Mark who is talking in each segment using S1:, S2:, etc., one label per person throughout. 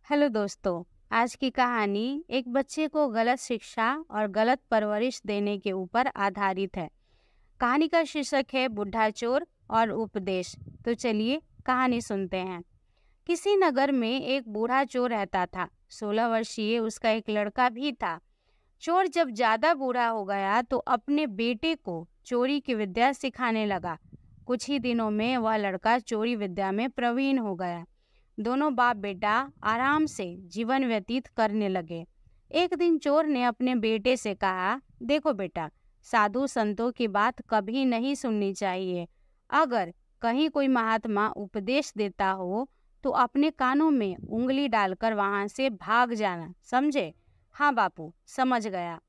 S1: Hello दोस्तों। आज की कहानी एक बच्चे को गलत शिक्षा और गलत परवरिश देने के ऊपर आधारित है। कहानी का शीर्षक है बुढ़ा चोर और उपदेश। तो चलिए कहानी सुनते हैं। किसी नगर में एक बूढ़ा चोर रहता था। 16 वर्षीय उसका एक लड़का भी था। चोर जब ज्यादा बूढ़ा हो गया तो अपने बेटे को चोरी की विद्या सिखाने लगा। कुछ ही दिनों में वह लड़का चोरी विद्या में प्रवीण हो गया। दोनों बाप बेटा आराम से जीवन व्यतीत करने लगे। एक दिन चोर ने अपने बेटे से कहा, देखो बेटा, साधु संतों की बात कभी नहीं सुननी चाहिए। अगर कहीं कोई महात्मा उपदेश देता हो तो अपने कानों में उंगली डालकर वहां से भाग जाना, समझे? हाँ बापू, समझ गया।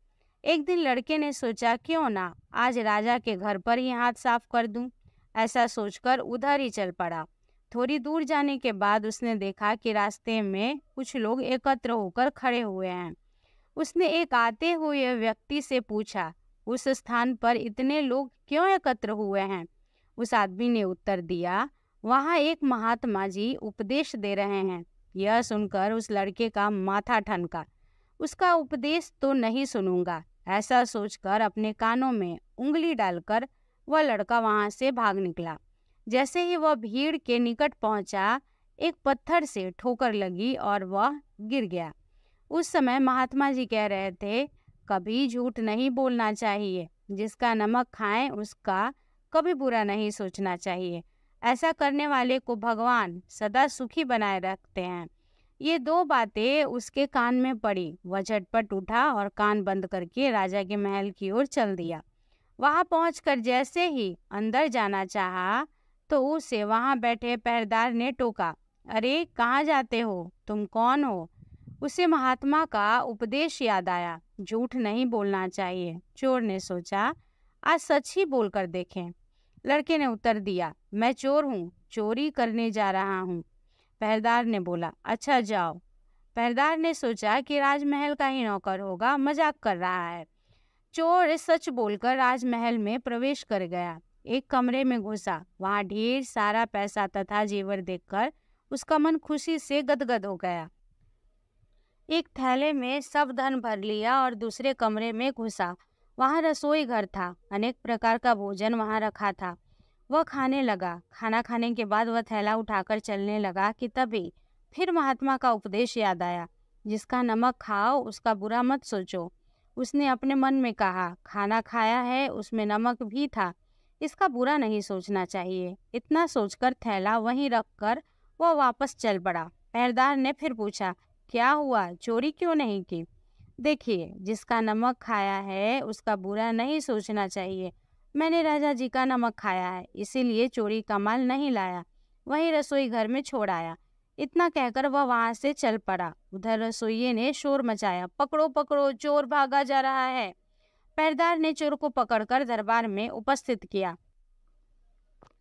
S1: एक दिन लड़के ने सोचा, क्यों ना आज राजा के घर पर ही हाथ साफ कर दूं। ऐसा सोचकर उधर ही चल पड़ा। थोड़ी दूर जाने के बाद उसने देखा कि रास्ते में कुछ लोग एकत्र होकर खड़े हुए हैं। उसने एक आते हुए व्यक्ति से पूछा, उस स्थान पर इतने लोग क्यों एकत्र हुए हैं? उस आदमी ने उत्तर दिया, वहाँ एक महात्मा जी उपदेश दे रहे हैं। यह सुनकर उस लड़के का माथा ठनका। उसका उपदेश तो नहीं सुनूंगा, ऐसा सोचकर अपने कानों में उंगली डालकर वह लड़का वहां से भाग निकला। जैसे ही वह भीड़ के निकट पहुंचा, एक पत्थर से ठोकर लगी और वह गिर गया। उस समय महात्मा जी कह रहे थे, कभी झूठ नहीं बोलना चाहिए। जिसका नमक खाएं उसका कभी बुरा नहीं सोचना चाहिए। ऐसा करने वाले को भगवान सदा सुखी बनाए रखते हैं। ये दो बातें उसके कान में पड़ी। वह झटपट उठा और कान बंद करके राजा के महल की ओर चल दिया। वहां पहुंचकर जैसे ही अंदर जाना चाहा तो उसे वहां बैठे पहरेदार ने टोका, अरे कहाँ जाते हो? तुम कौन हो? उसे महात्मा का उपदेश याद आया, झूठ नहीं बोलना चाहिए। चोर ने सोचा, आज सच ही बोलकर देखें। लड़के ने उत्तर दिया, मैं चोर हूँ, चोरी करने जा रहा हूँ। पहरेदार ने बोला, अच्छा जाओ। पहरेदार ने सोचा कि राजमहल का ही नौकर होगा, मजाक कर रहा है। चोर सच बोलकर राजमहल में प्रवेश कर गया। एक कमरे में घुसा। वहां ढेर सारा पैसा तथा जेवर देखकर उसका मन खुशी से गदगद हो गया। एक थैले में सब धन भर लिया और दूसरे कमरे में घुसा। वहां रसोई घर था। अनेक प्रकार का भोजन वहां रखा था। वह खाने लगा। खाना खाने के बाद वह थैला उठाकर चलने लगा कि तभी फिर महात्मा का उपदेश याद आया, जिसका नमक खाओ उसका बुरा मत सोचो। उसने अपने मन में कहा, खाना खाया है उसमें नमक भी था, इसका बुरा नहीं सोचना चाहिए। इतना सोचकर थैला वहीं रखकर वह वापस चल पड़ा। पहरेदार ने फिर पूछा, क्या हुआ, चोरी क्यों नहीं की? देखिए, जिसका नमक खाया है उसका बुरा नहीं सोचना चाहिए। मैंने राजा जी का नमक खाया है, इसीलिए चोरी का माल नहीं लाया, वहीं रसोई घर में छोड़ आया। इतना कहकर वह वहां से चल पड़ा। उधर रसोइये ने शोर मचाया, पकड़ो पकड़ो, चोर भागा जा रहा है। पहरेदार ने चोर को पकड़कर दरबार में उपस्थित किया।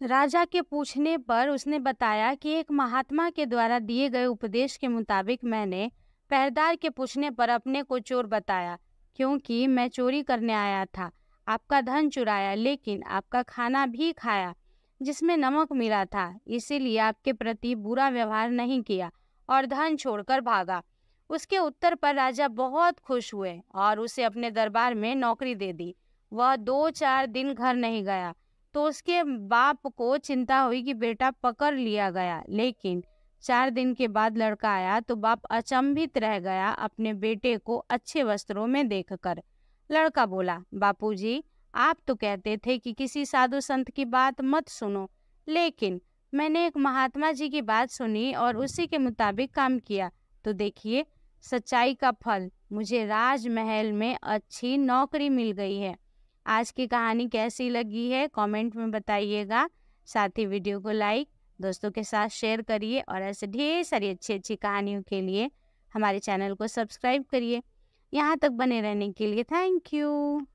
S1: राजा के पूछने पर उसने बताया कि एक महात्मा के द्वारा दिए गए उपदेश के मुताबिक मैंने पहरेदार के पूछने पर अपने को चोर बताया, क्योंकि मैं चोरी करने आया था। आपका धन चुराया, लेकिन आपका खाना भी खाया जिसमें नमक मिला था, इसीलिए आपके प्रति बुरा व्यवहार नहीं किया और धन छोड़कर भागा। उसके उत्तर पर राजा बहुत खुश हुए और उसे अपने दरबार में नौकरी दे दी। वह 2-4 दिन घर नहीं गया तो उसके बाप को चिंता हुई कि बेटा पकड़ लिया गया, लेकिन 4 दिन के बाद लड़का आया तो बाप अचंभित रह गया अपने बेटे को अच्छे वस्त्रों में देखकर। लड़का बोला, बापूजी, आप तो कहते थे कि किसी साधु संत की बात मत सुनो, लेकिन मैंने एक महात्मा जी की बात सुनी और उसी के मुताबिक काम किया, तो देखिए सच्चाई का फल, मुझे राजमहल में अच्छी नौकरी मिल गई है। आज की कहानी कैसी लगी है कमेंट में बताइएगा। साथ ही वीडियो को लाइक, दोस्तों के साथ शेयर करिए और ऐसे ढेर सारी अच्छी अच्छी कहानियों के लिए हमारे चैनल को सब्सक्राइब करिए। यहाँ तक बने रहने के लिए थैंक यू।